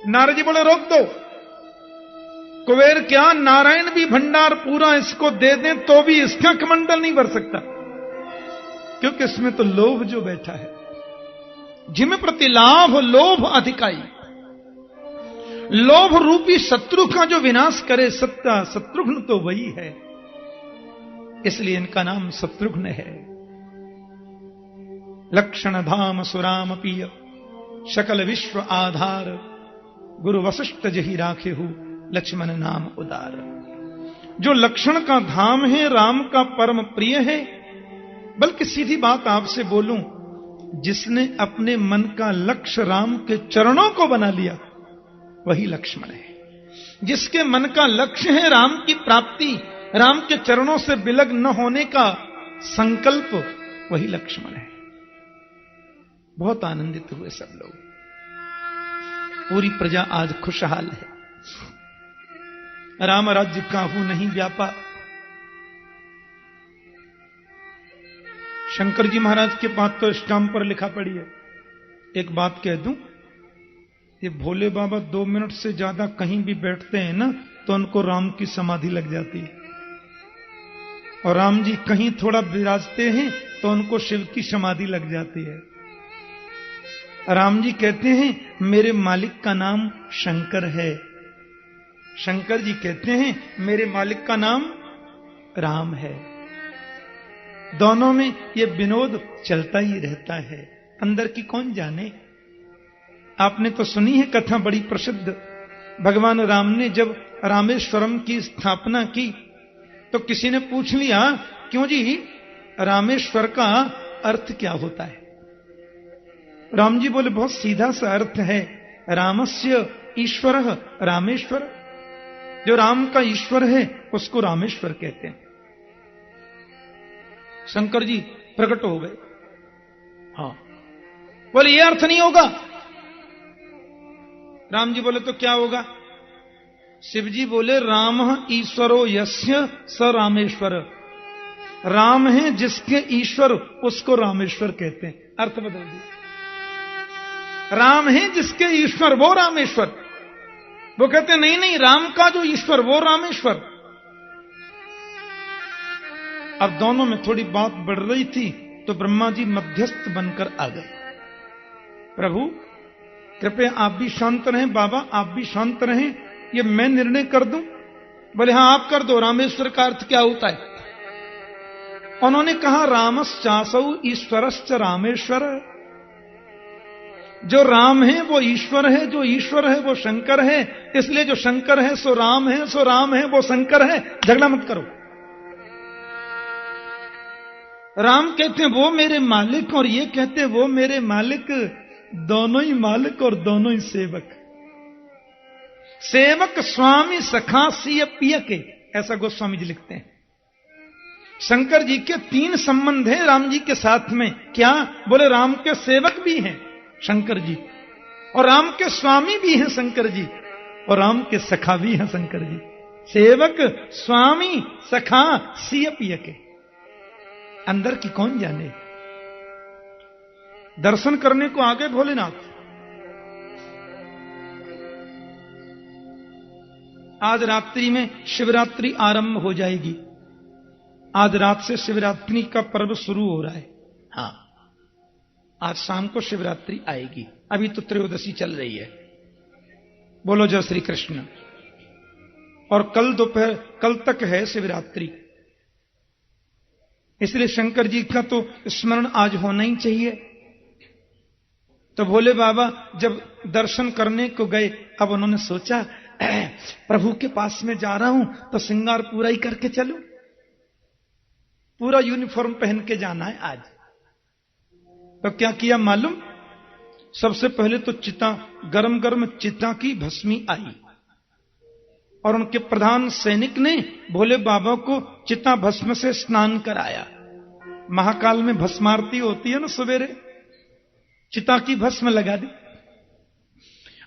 नारद जी बोले रोक दो। कुबेर क्या, नारायण भी भंडार पूरा इसको दे दें तो भी इसका कमंडल नहीं भर सकता, क्योंकि इसमें तो लोभ जो बैठा है। जिम प्रति लाभ लोभ अधिकाई, लोभ रूपी शत्रु का जो विनाश करे सत्ता शत्रुघ्न तो वही है, इसलिए इनका नाम शत्रुघ्न है। लक्षण धाम सुराम पिय सकल विश्व आधार, गुरु वशिष्ठ जही राखे हु लक्ष्मण नाम उदार। जो लक्षण का धाम है, राम का परम प्रिय है। बल्कि सीधी बात आपसे बोलूं, जिसने अपने मन का लक्ष्य राम के चरणों को बना लिया वही लक्ष्मण है। जिसके मन का लक्ष्य है राम की प्राप्ति, राम के चरणों से विलग न होने का संकल्प, वही लक्ष्मण है। बहुत आनंदित हुए सब लोग, पूरी प्रजा आज खुशहाल है। राम राज्य काहू नहीं व्यापा। शंकर जी महाराज के पास तो स्टाम्प पर लिखा पड़ी है। एक बात कह दूं, ये भोले बाबा 2 मिनट से ज्यादा कहीं भी बैठते हैं ना तो उनको राम की समाधि लग जाती है, और राम जी कहीं थोड़ा विराजते हैं तो उनको शिव की समाधि लग जाती है। राम जी कहते हैं मेरे मालिक का नाम शंकर है, शंकर जी कहते हैं मेरे मालिक का नाम राम है। दोनों में ये विनोद चलता ही रहता है, अंदर की कौन जाने। आपने तो सुनी है कथा बड़ी प्रसिद्ध। भगवान राम ने जब रामेश्वरम की स्थापना की तो किसी ने पूछ लिया, क्यों जी रामेश्वर का अर्थ क्या होता है? राम जी बोले बहुत सीधा सा अर्थ है, रामस्य ईश्वर रामेश्वर। जो राम का ईश्वर है उसको रामेश्वर कहते हैं। शंकर जी प्रकट हो गए। हाँ, बोले ये अर्थ नहीं होगा। राम जी बोले तो क्या होगा? शिव जी बोले राम ईश्वरो यस्य स रामेश्वर। राम है जिसके ईश्वर उसको रामेश्वर कहते हैं। अर्थ बदल दिया। राम है जिसके ईश्वर वो रामेश्वर। वो कहते नहीं नहीं, राम का जो ईश्वर वो रामेश्वर। अब दोनों में थोड़ी बात बढ़ रही थी तो ब्रह्मा जी मध्यस्थ बनकर आ गए। प्रभु कृपया आप भी शांत रहें, बाबा आप भी शांत रहें, ये मैं निर्णय कर दूं? बोले हां आप कर दो। रामेश्वर का अर्थ क्या होता है? उन्होंने कहा रामश्चासौ ईश्वरश्च रामेश्वर। जो राम है वो ईश्वर है, जो ईश्वर है वो शंकर है, इसलिए जो शंकर है सो राम है, सो राम है वो शंकर है। झगड़ा मत करो। राम कहते हैं वो मेरे मालिक और ये कहते हैं वो मेरे मालिक, दोनों ही मालिक और दोनों ही सेवक। सेवक स्वामी सखा सिय पिय के, ऐसा गोस्वामी जी लिखते हैं। शंकर जी के 3 संबंध हैं राम जी के साथ में। क्या? बोले राम के सेवक भी हैं शंकर जी, और राम के स्वामी भी हैं शंकर जी, और राम के सखा भी हैं शंकर जी। सेवक स्वामी सखा सिय पिय के, अंदर की कौन जाने। दर्शन करने को आगे भोलेनाथ। आज रात्रि में शिवरात्रि आरंभ हो जाएगी। आज रात से शिवरात्रि का पर्व शुरू हो रहा है। हाँ, आज शाम को शिवरात्रि आएगी। अभी तो त्रयोदशी चल रही है। बोलो जय श्री कृष्ण। और कल दोपहर, कल तक है शिवरात्रि, इसलिए शंकर जी का तो स्मरण आज होना ही चाहिए। तो भोले बाबा जब दर्शन करने को गए, अब उन्होंने सोचा प्रभु के पास में जा रहा हूं तो श्रृंगार पूरा ही करके चलूं, पूरा यूनिफॉर्म पहन के जाना है आज। तो क्या किया मालूम? सबसे पहले तो चिता, गरम गरम चिता की भस्मी आई, और उनके प्रधान सैनिक ने भोले बाबा को चिता भस्म से स्नान कराया। महाकाल में भस्मारती होती है ना, सवेरे चिता की भस्म लगा दी।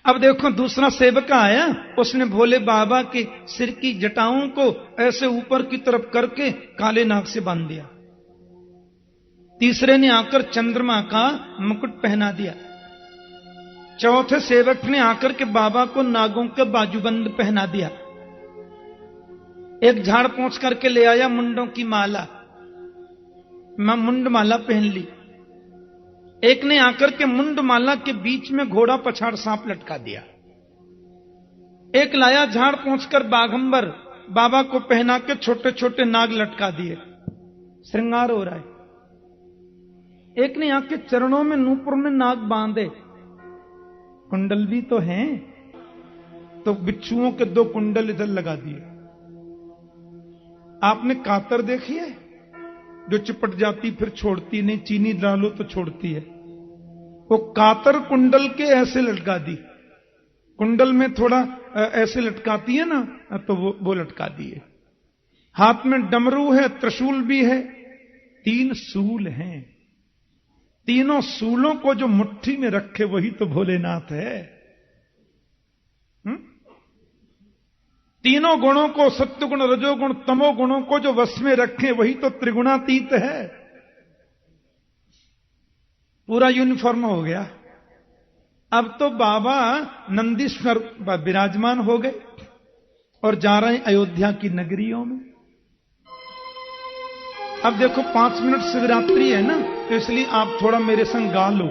अब देखो दूसरा सेवक आया, उसने भोले बाबा के सिर की जटाओं को ऐसे ऊपर की तरफ करके काले नाग से बांध दिया। तीसरे ने आकर चंद्रमा का मुकुट पहना दिया। चौथे सेवक ने आकर के बाबा को नागों के बाजूबंद पहना दिया। एक झाड़ पोंछ करके ले आया मुंडों की माला, मैं मुंड माला पहन ली। एक ने आकर के मुंड माला के बीच में घोड़ा पछाड़ सांप लटका दिया। एक लाया झाड़ पोंछकर बाघंबर, बाबा को पहना के छोटे छोटे नाग लटका दिए, श्रृंगार हो रहा है। एक ने आके चरणों में नूपुर में नाग बांधे, कुंडल भी तो हैं, तो बिच्छुओं के 2 कुंडल इधर लगा दिए। आपने कातर देखी है जो चिपट जाती फिर छोड़ती नहीं, चीनी डालो तो छोड़ती है, वो कातर कुंडल के ऐसे लटका दी। कुंडल में थोड़ा ऐसे लटकाती है ना, तो वो लटका दिए। हाथ में डमरू है, त्रिशूल भी है, 3 सूल हैं। तीनों सूलों को जो मुट्ठी में रखे वही तो भोलेनाथ है। तीनों गुणों को, सत्वगुण, रजोगुण, तमोगुणों को जो वश में रखे वही तो त्रिगुणातीत है। पूरा यूनिफॉर्म हो गया। अब तो बाबा नंदीश्वर विराजमान हो गए और जा रहे हैं अयोध्या की नगरियों में। अब देखो 5 मिनट शिवरात्रि है ना, तो इसलिए आप थोड़ा मेरे संग गा लो,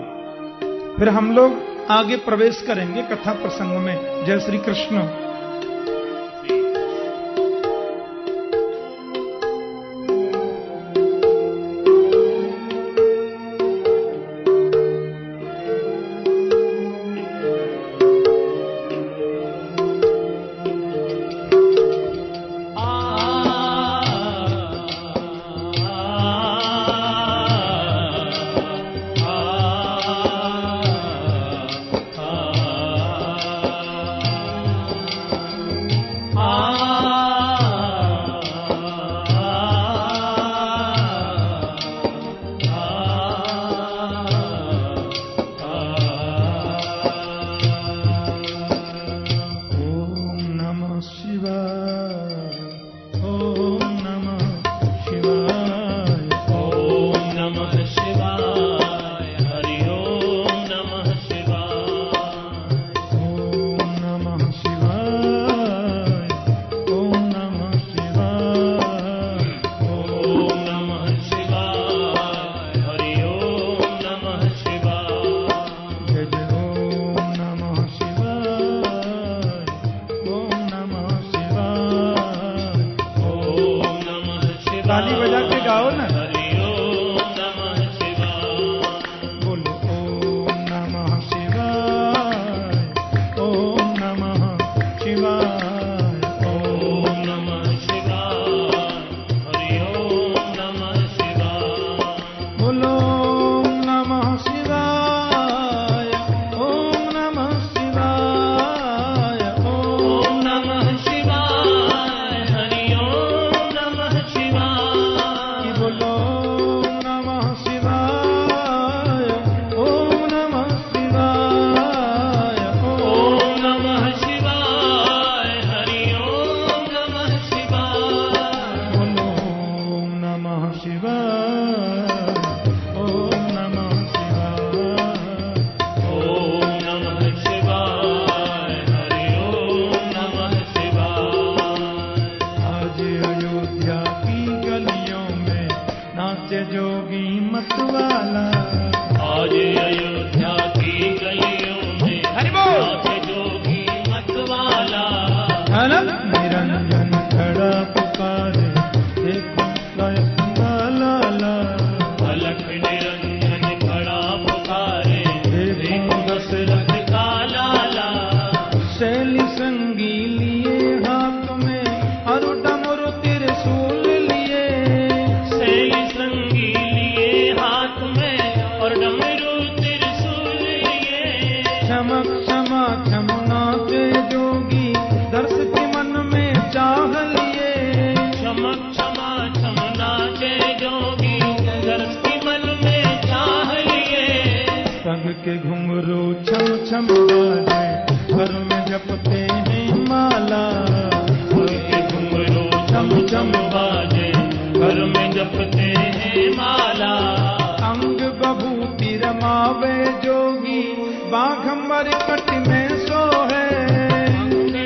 फिर हम लोग आगे प्रवेश करेंगे कथा प्रसंग में। जय श्री कृष्ण। के घुंघरू छम छम बाजे, घर में जपते हैं माला। के घुंघरू छम छम बाजे, घर में जपते हैं माला। अंग बभूति रमावे जोगी, बाघंबर कट में सो है,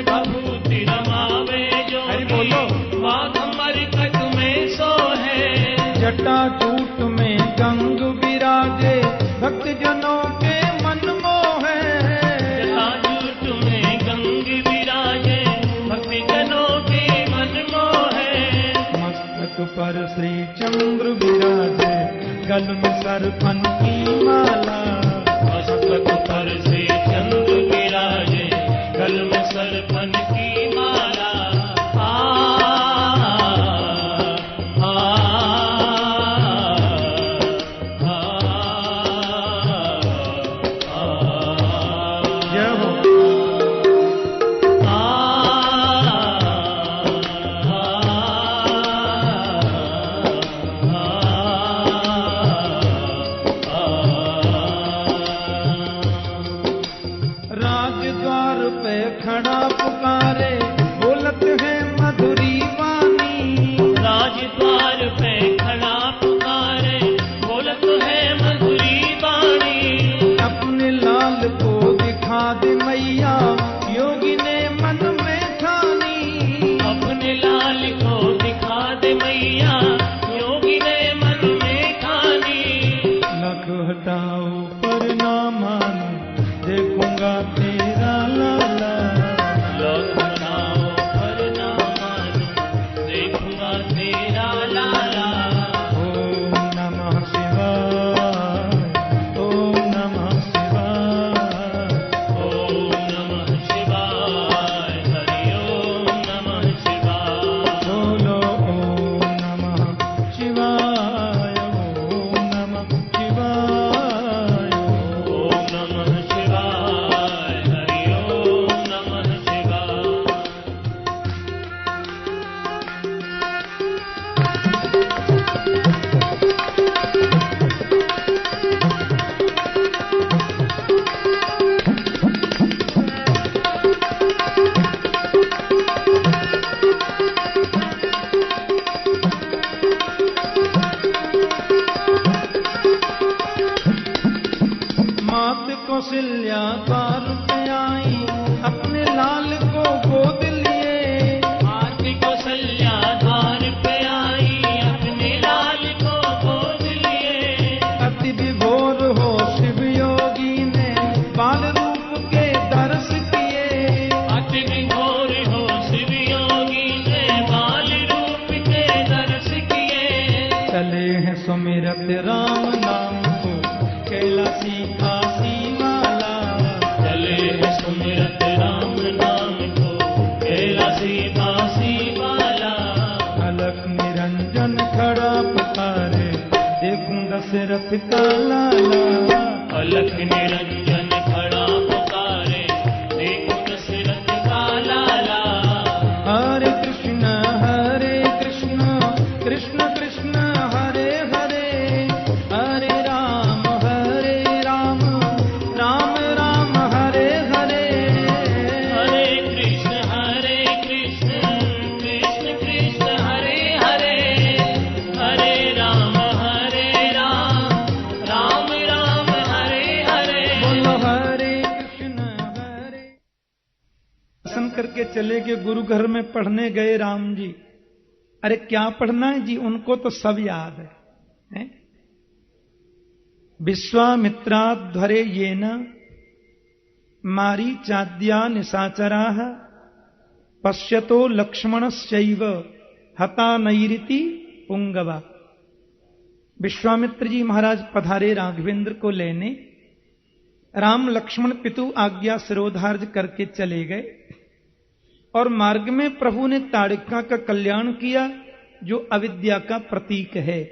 भभूति रमावे जो हरि बोलो, बाघंबर कट में सो है। जटा जूट में गंग विराजे, भक्त जनों के मन मोहे, जटा जूट में गंग विराजे, भक्त जनों के मन मोहे। मस्तक पर श्री चंद्र विराजे, गल में सरपन की माला, मस्तक पर श्री चंद्र विराजे, गल में सरपन की माला। जय हो। राजद्वार पे खड़ा पुकारे, बोलत है मधुरी वाणी, राजद्वार पे खड़ा पुकारे, बोलत है मधुरी वाणी। अपने लाल को दिखा दे मैया, योगी ने मन में ठानी, अपने लाल को दिखा दे मैया, योगी ने मन में ठानी। लख हटाओ पर ना मानो, देखूंगा तेरा लाला, लख हटाओ पर ना मानो, देखूंगा तेरा लाला। ओम नमः शिवाय, ओम नमः शिवाय, ओम नमः शिवाय, हरि ओम नमः शिवाय। बोलो ओम नमः शिवाय, ओम नमः शिवाय। ओम नमः शिवाय, हरि ओम नमः शिवाय। मात कौशल्या द्वार पे आई, अपने लाल को गोद लिए, आरती कौशल्या द्वार पे आई, अपने लाल को गोद लिए। अति विभोर हो शिव योगी ने, बाल रूप के दर्श किए, अति विभोर हो शिव योगी ने, बाल रूप के दर्श किए। चले हैं सुमिरत राम नाम को, कैलासी काशी माला, चले हैं सुमिरत राम नाम को, कैलासी काशी वाला। अलख निरंजन खड़ा पुकारे, देखूं दशरथ का लाला, अलख निरंजन खड़ा पुकारे, देखो दशरथ का लाला। हरे कृष्ण कृष्ण कृष्ण हरे हरे, हरे राम राम राम हरे हरे। हरे कृष्ण कृष्ण कृष्ण हरे हरे, हरे राम राम राम हरे हरे। बोलो हरे कृष्ण हरे। दर्शन करके चले गए, गुरु घर में पढ़ने गए राम जी। अरे क्या पढ़ना है जी, उनको तो सब याद है? विश्वामित्राध्वरे येन मारीचाद्या निशाचराः, पश्यतो लक्ष्मणस्यैव हता नैरिति पुंगवा। विश्वामित्र जी महाराज पधारे राघवेंद्र को लेने, राम लक्ष्मण पितु आज्ञा सिरोधार्य करके चले गए, और मार्ग में प्रभु ने ताड़िका का कल्याण किया, जो अविद्या का प्रतीक है।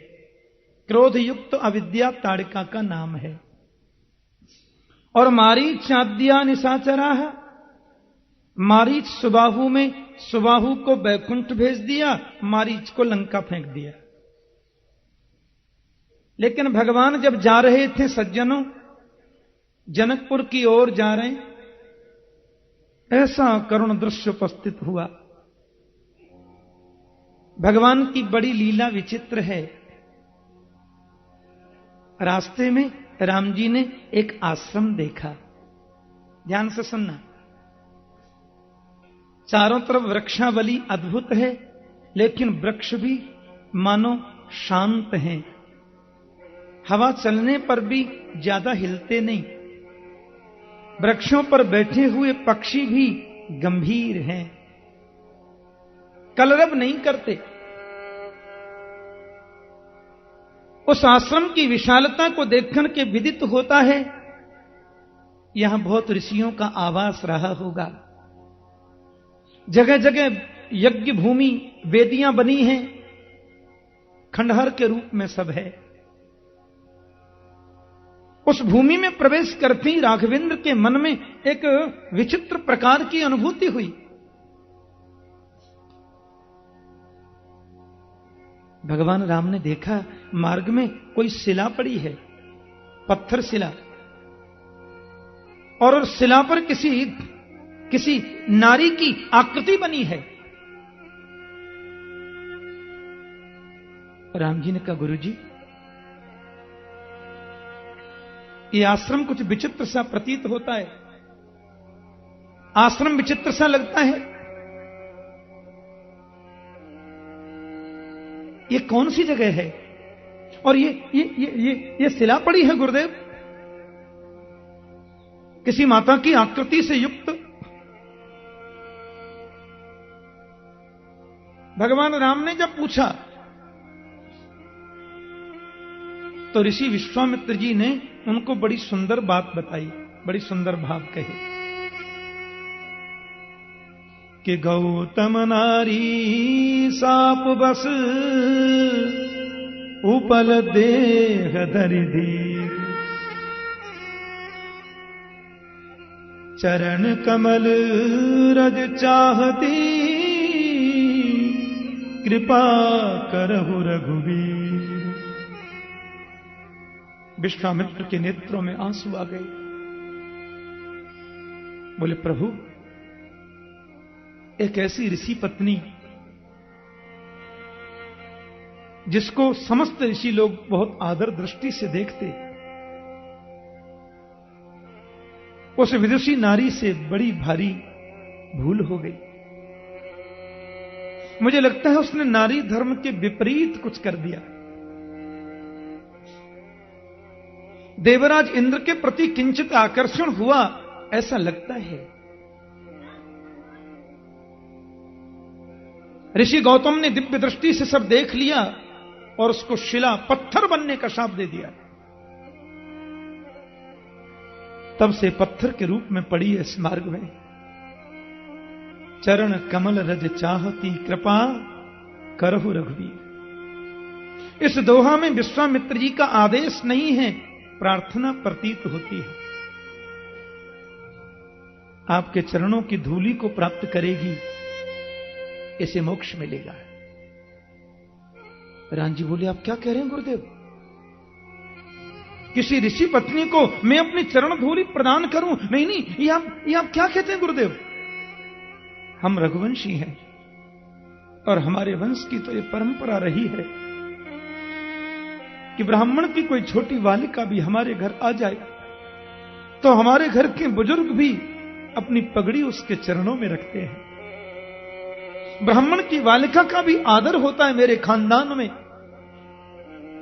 क्रोध युक्त अविद्या ताड़िका का नाम है। और मारीचाद्या निशाचरा, मारीच सुबाहु में, सुबाहु को बैकुंठ भेज दिया, मारीच को लंका फेंक दिया। लेकिन भगवान जब जा रहे थे सज्जनों, जनकपुर की ओर जा रहे, ऐसा करुण दृश्य उपस्थित हुआ। भगवान की बड़ी लीला विचित्र है। रास्ते में राम जी ने एक आश्रम देखा, ध्यान से सुनना। चारों तरफ वृक्षावली अद्भुत है, लेकिन वृक्ष भी मानो शांत हैं। हवा चलने पर भी ज्यादा हिलते नहीं। वृक्षों पर बैठे हुए पक्षी भी गंभीर हैं, कलरव नहीं करते। उस आश्रम की विशालता को देखकर के विदित होता है यहां बहुत ऋषियों का आवास रहा होगा। जगह जगह यज्ञ भूमि, वेदियां बनी हैं, खंडहर के रूप में सब है। उस भूमि में प्रवेश करते ही राघवेंद्र के मन में एक विचित्र प्रकार की अनुभूति हुई। भगवान राम ने देखा मार्ग में कोई शिला पड़ी है, पत्थर शिला, और उस शिला पर किसी नारी की आकृति बनी है। राम जी ने कहा, गुरुजी, ये आश्रम कुछ विचित्र सा प्रतीत होता है। आश्रम विचित्र सा लगता है। ये कौन सी जगह है? और ये शिला पड़ी है गुरुदेव, किसी माता की आकृति से युक्त। भगवान राम ने जब पूछा तो ऋषि विश्वामित्र जी ने उनको बड़ी सुंदर बात बताई, बड़ी सुंदर भाव कहे कि गौतम नारी साप बस उपल देह धरि धीर, चरण कमल रज चाहती, कृपा करहु रघुवीर। विश्वामित्र के नेत्रों में आंसू आ गए। बोले, प्रभु, एक ऐसी ऋषि पत्नी जिसको समस्त ऋषि लोग बहुत आदर दृष्टि से देखते, उस विदुषी नारी से बड़ी भारी भूल हो गई। मुझे लगता है उसने नारी धर्म के विपरीत कुछ कर दिया। देवराज इंद्र के प्रति किंचित आकर्षण हुआ, ऐसा लगता है। ऋषि गौतम ने दिव्य दृष्टि से सब देख लिया और उसको शिला, पत्थर बनने का शाप दे दिया। तब से पत्थर के रूप में पड़ी है इस मार्ग में। चरण कमल रज चाहती, कृपा करहु रघुवीर। इस दोहा में विश्वामित्र जी का आदेश नहीं है, प्रार्थना प्रतीत होती है। आपके चरणों की धूलि को प्राप्त करेगी, इसे मोक्ष मिलेगा। राम जी बोले, आप क्या कह रहे हैं गुरुदेव? किसी ऋषि पत्नी को मैं अपनी चरण धूलि प्रदान करूं? नहीं नहीं, ये आप क्या कहते हैं गुरुदेव? हम रघुवंशी हैं और हमारे वंश की तो ये परंपरा रही है कि ब्राह्मण की कोई छोटी बालिका भी हमारे घर आ जाए तो हमारे घर के बुजुर्ग भी अपनी पगड़ी उसके चरणों में रखते हैं। ब्राह्मण की बालिका का भी आदर होता है मेरे खानदान में।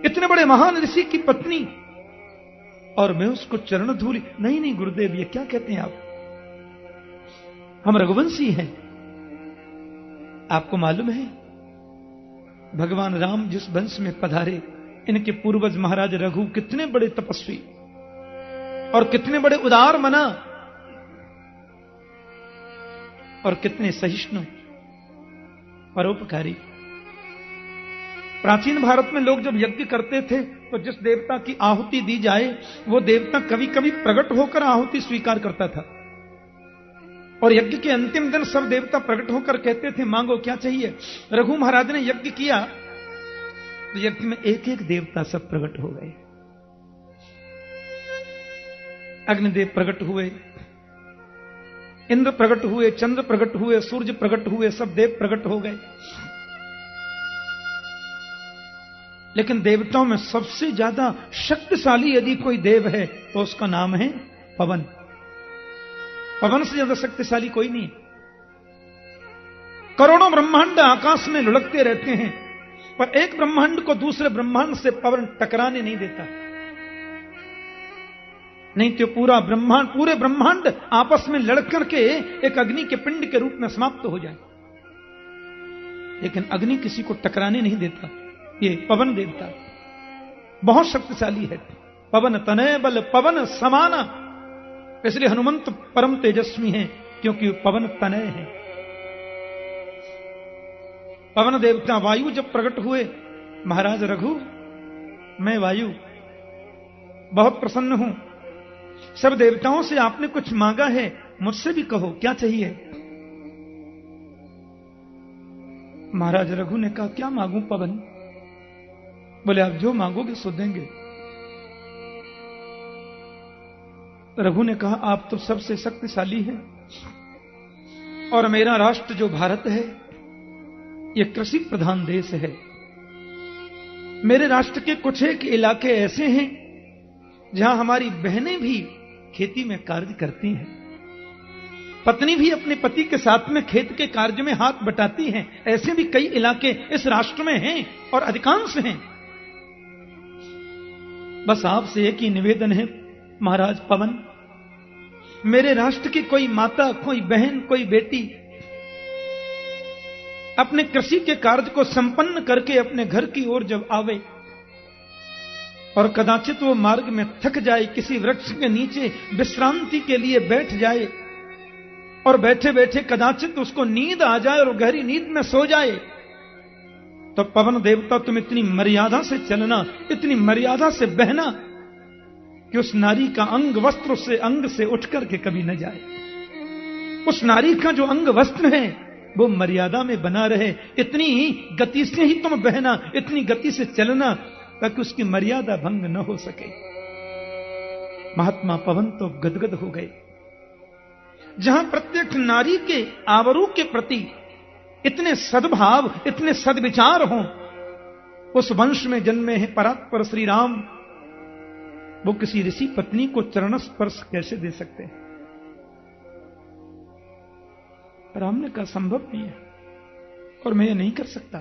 इतने बड़े महान ऋषि की पत्नी और मैं उसको चरण धूलि? नहीं नहीं गुरुदेव, ये क्या कहते हैं आप? हम रघुवंशी हैं। आपको मालूम है भगवान राम जिस वंश में पधारे, इनके पूर्वज महाराज रघु कितने बड़े तपस्वी और कितने बड़े उदार मना और कितने सहिष्णु परोपकारी। प्राचीन भारत में लोग जब यज्ञ करते थे तो जिस देवता की आहुति दी जाए वो देवता कभी कभी प्रकट होकर आहुति स्वीकार करता था। और यज्ञ के अंतिम दिन सब देवता प्रकट होकर कहते थे, मांगो क्या चाहिए। रघु महाराज ने यज्ञ किया तो यज्ञ में एक एक देवता सब प्रकट हो गए। अग्निदेव प्रकट हुए, इंद्र प्रकट हुए, चंद्र प्रकट हुए, सूर्य प्रकट हुए, सब देव प्रकट हो गए। लेकिन देवताओं में सबसे ज्यादा शक्तिशाली यदि कोई देव है तो उसका नाम है पवन। पवन से ज्यादा शक्तिशाली कोई नहीं। करोड़ों ब्रह्मांड आकाश में लुढ़कते रहते हैं, पर एक ब्रह्मांड को दूसरे ब्रह्मांड से पवन टकराने नहीं देता। नहीं तो पूरे ब्रह्मांड आपस में लड़ करके एक अग्नि के पिंड के रूप में समाप्त हो जाए, लेकिन अग्नि किसी को टकराने नहीं देता। ये पवन देवता बहुत शक्तिशाली है। पवन तनय बल पवन समाना, इसलिए हनुमंत परम तेजस्वी हैं, क्योंकि पवन तनय है। पवन देवता वायु जब प्रकट हुए, महाराज रघु, मैं वायु बहुत प्रसन्न हूं, सब देवताओं से आपने कुछ मांगा है, मुझसे भी कहो क्या चाहिए। महाराज रघु ने कहा, क्या मांगू पवन? बोले, आप जो मांगोगे सो देंगे। रघु ने कहा, आप तो सबसे शक्तिशाली हैं, और मेरा राष्ट्र जो भारत है, यह कृषि प्रधान देश है। मेरे राष्ट्र के कुछ एक इलाके ऐसे हैं जहां हमारी बहनें भी खेती में कार्य करती हैं, पत्नी भी अपने पति के साथ में खेत के कार्य में हाथ बटाती हैं। ऐसे भी कई इलाके इस राष्ट्र में हैं और अधिकांश हैं। बस आपसे एक ही निवेदन है महाराज पवन, मेरे राष्ट्र की कोई माता, कोई बहन, कोई बेटी अपने कृषि के कार्य को संपन्न करके अपने घर की ओर जब आवे और कदाचित वो मार्ग में थक जाए, किसी वृक्ष के नीचे विश्रांति के लिए बैठ जाए और बैठे बैठे कदाचित उसको नींद आ जाए और गहरी नींद में सो जाए, तो पवन देवता तुम इतनी मर्यादा से चलना, इतनी मर्यादा से बहना कि उस नारी का अंग वस्त्र से अंग से उठ करके कभी न जाए। उस नारी का जो अंग वस्त्र है वो मर्यादा में बना रहे। इतनी गति से ही तुम बहना, इतनी गति से चलना ताकि उसकी मर्यादा भंग न हो सके। महात्मा पवन तो गदगद हो गए। जहां प्रत्येक नारी के आवरों के प्रति इतने सद्भाव, इतने सद्विचार हों, उस वंश में जन्मे हैं परात्पर श्री राम, वो किसी ऋषि पत्नी को चरण स्पर्श कैसे दे सकते हैं? राम ने कहा, संभव नहीं है और मैं ये नहीं कर सकता।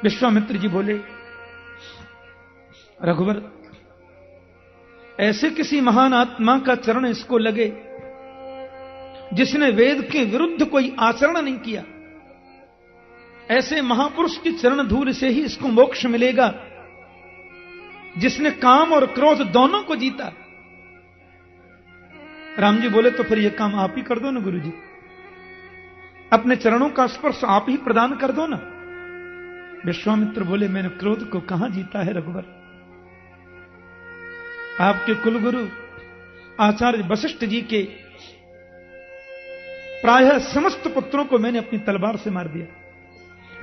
विश्वामित्र जी बोले, रघुवर, ऐसे किसी महान आत्मा का चरण इसको लगे जिसने वेद के विरुद्ध कोई आचरण नहीं किया, ऐसे महापुरुष की चरण धूल से ही इसको मोक्ष मिलेगा, जिसने काम और क्रोध दोनों को जीता। राम जी बोले, तो फिर यह काम आप ही कर दो ना गुरु जी, अपने चरणों का स्पर्श आप ही प्रदान कर दो ना। विश्वामित्र बोले, मैंने क्रोध को कहां जीता है रघुवर? आपके कुलगुरु आचार्य वशिष्ठ जी के प्रायः समस्त पुत्रों को मैंने अपनी तलवार से मार दिया।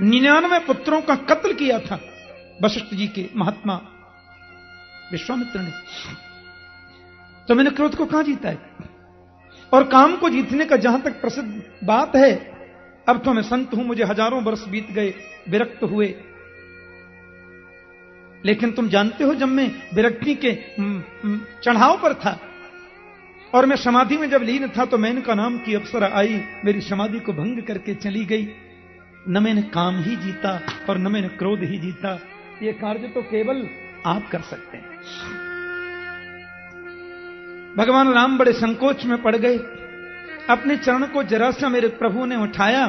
99 पुत्रों का कत्ल किया था वशिष्ठ जी के महात्मा विश्वामित्र ने, तो मैंने क्रोध को कहां जीता है? और काम को जीतने का जहां तक प्रसिद्ध बात है, अब तो मैं संत हूं, मुझे हजारों वर्ष बीत गए, विरक्त हुए, लेकिन तुम जानते हो जब मैं विरक्ति के चढ़ाव पर था और मैं समाधि में जब लीन था, तो मैंने का नाम की अप्सरा आई, मेरी समाधि को भंग करके चली गई। न मैंने काम ही जीता और न मैंने क्रोध ही जीता, ये कार्य तो केवल आप कर सकते हैं। भगवान राम बड़े संकोच में पड़ गए। अपने चरण को जरा सा मेरे प्रभु ने उठाया,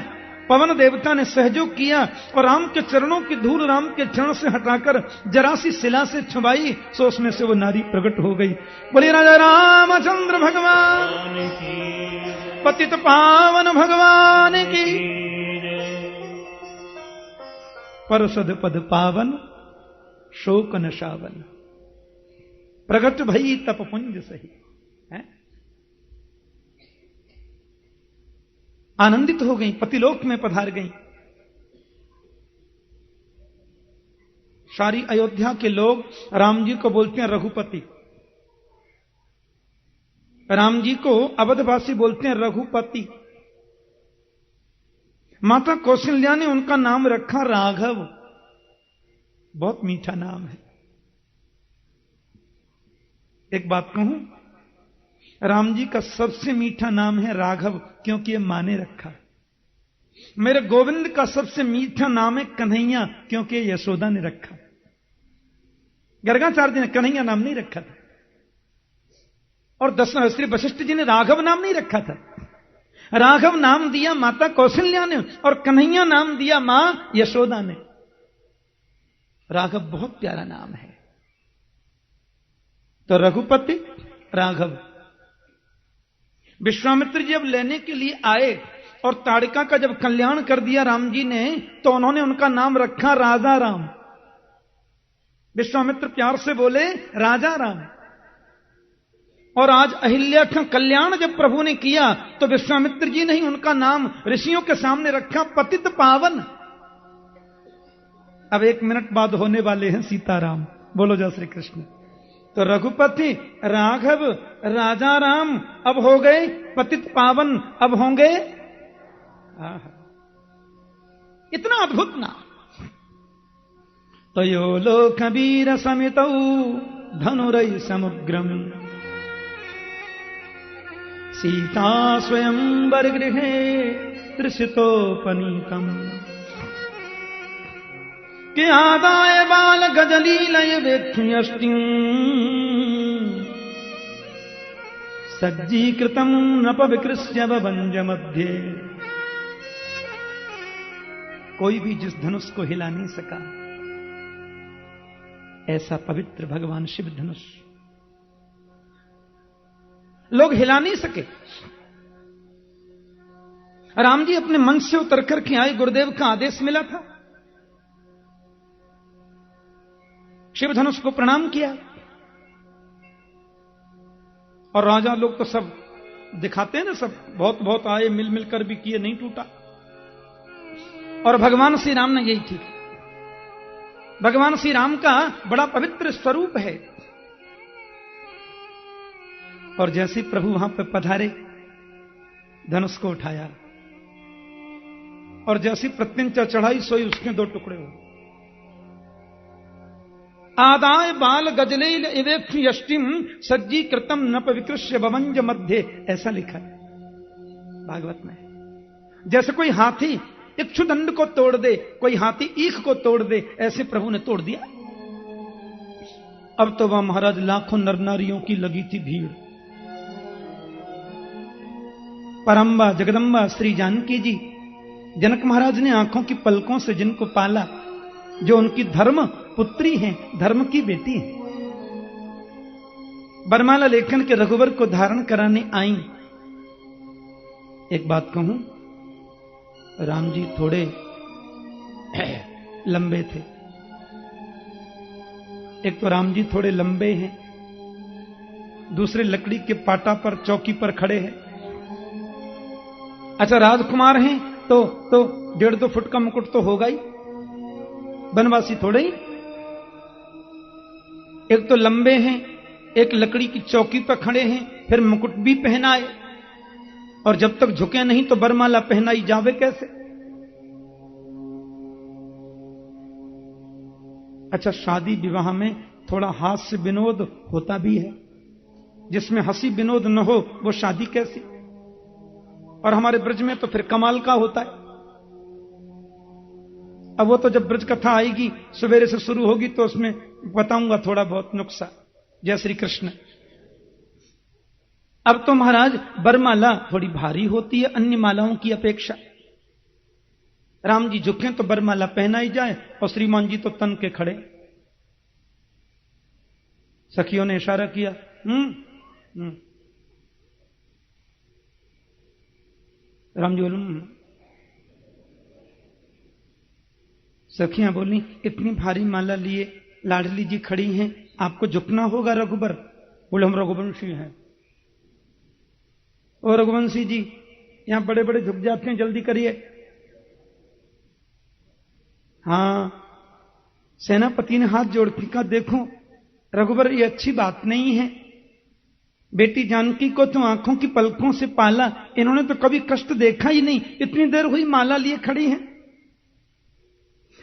पवन देवता ने सहयोग किया और राम के चरणों की धूल राम के चरण से हटाकर जरा सी शिला से छुपाई, सो उसमें से वो नारी प्रकट हो गई। बोले राजा रामचंद्र भगवान की, पतित पावन भगवान की, परसद पद पावन शोक नशावन, प्रगट भई तप पुंज सही। आनंदित हो गई, पतिलोक में पधार गई। सारी अयोध्या के लोग राम जी को बोलते हैं रघुपति, राम जी को अवधवासी बोलते हैं रघुपति। माता कौशल्या ने उनका नाम रखा राघव, बहुत मीठा नाम है। एक बात कहूं, राम जी का सबसे मीठा नाम है राघव, क्योंकि ये माँ ने रखा। मेरे गोविंद का सबसे मीठा नाम है कन्हैया, क्योंकि यशोदा ने रखा। गर्गाचार्य जी ने कन्हैया नाम नहीं रखा था, और श्री वशिष्ठ जी ने राघव नाम नहीं रखा था। राघव नाम दिया माता कौशल्या ने, और कन्हैया नाम दिया मां यशोदा ने। राघव बहुत प्यारा नाम है। तो रघुपति राघव। विश्वामित्र जी अब लेने के लिए आए, और ताड़िका का जब कल्याण कर दिया राम जी ने, तो उन्होंने उनका नाम रखा राजा राम। विश्वामित्र प्यार से बोले राजा राम। और आज अहिल्या का कल्याण जब प्रभु ने किया, तो विश्वामित्र जी ने ही उनका नाम ऋषियों के सामने रखा पतित पावन। अब 1 मिनट बाद होने वाले हैं सीताराम। बोलो जय श्री कृष्ण। तो रघुपति राघव राजा राम अब हो गए पतित पावन, अब होंगे इतना अद्भुत नाम। तो यो लोक वीर समितौ धनुरै समुग्रम सीता स्वयंवर गृहे तृषितोपनीतम के आदाय बाल गजलीलय वेक्षुयष्टिं सज्जीकृतं नप विकृष्य वंज मध्य। कोई भी जिस धनुष को हिला नहीं सका, ऐसा पवित्र भगवान शिव धनुष लोग हिला नहीं सके। राम जी अपने मन से उतर करके आए, गुरुदेव का आदेश मिला था, शिव धनुष को प्रणाम किया। और राजा लोग तो सब दिखाते हैं ना, सब बहुत बहुत आए, मिल मिलकर भी किए, नहीं टूटा। और भगवान श्री राम ने यही ठीक। भगवान श्री राम का बड़ा पवित्र स्वरूप है। और जैसे प्रभु वहां पर पधारे, धनुष को उठाया, और जैसी प्रत्यंचा चढ़ाई सोई, उसके 2 टुकड़े हो। आदाय बाल गजलेल इवेक्ष यष्टिम सज्जी कृतम नप विकृष्य भवंज मध्य, ऐसा लिखा है भागवत में। जैसे कोई हाथी इक्षुदंड को तोड़ दे, कोई हाथी ईख को तोड़ दे, ऐसे प्रभु ने तोड़ दिया। अब तो वह महाराज लाखों नर नारियों की लगी थी भीड़। परम्बा जगदम्बा श्री जानकी जी, जनक महाराज ने आंखों की पलकों से जिनको पाला, जो उनकी धर्म पुत्री हैं, धर्म की बेटी हैं, बरमाला लेखन के रघुवर को धारण कराने आई। एक बात कहूं, राम जी थोड़े लंबे थे। एक तो राम जी थोड़े लंबे हैं, दूसरे लकड़ी के पाटा पर चौकी पर खड़े हैं। अच्छा, राजकुमार हैं तो 1.5-2 फुट का मुकुट तो होगा ही, बनवासी थोड़े ही। एक तो लंबे हैं, एक लकड़ी की चौकी पर खड़े हैं, फिर मुकुट भी पहनाए, और जब तक झुके नहीं तो बरमाला पहनाई जावे कैसे। अच्छा, शादी विवाह में थोड़ा हास्य विनोद होता भी है, जिसमें हंसी विनोद न हो वो शादी कैसी। और हमारे ब्रज में तो फिर कमाल का होता है। अब वो तो जब ब्रज कथा आएगी, सवेरे से शुरू होगी, तो उसमें बताऊंगा थोड़ा बहुत नुक्सा। जय श्री कृष्ण। अब तो महाराज बरमाला थोड़ी भारी होती है अन्य मालाओं की अपेक्षा। राम जी झुके तो बरमाला पहनाई जाए, और श्रीमान जी तो तन के खड़े। सखियों ने इशारा किया, राम जी बोलूं। सखियां बोली, इतनी भारी माला लिए लाडली जी खड़ी हैं, आपको झुकना होगा रघुबर। बोले, हम रघुवंशी हैं। और रघुवंशी जी यहां बड़े बड़े झुक जाते हैं, जल्दी करिए। हां, सेनापति ने हाथ जोड़ के कहा, देखो रघुबर, ये अच्छी बात नहीं है। बेटी जानकी को तो आंखों की पलकों से पाला, इन्होंने तो कभी कष्ट देखा ही नहीं, इतनी देर हुई माला लिए खड़ी हैं।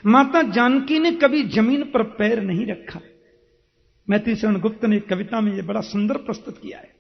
माता जानकी ने कभी जमीन पर पैर नहीं रखा। मैत्री शरण गुप्त ने कविता में यह बड़ा सुंदर प्रस्तुत किया है।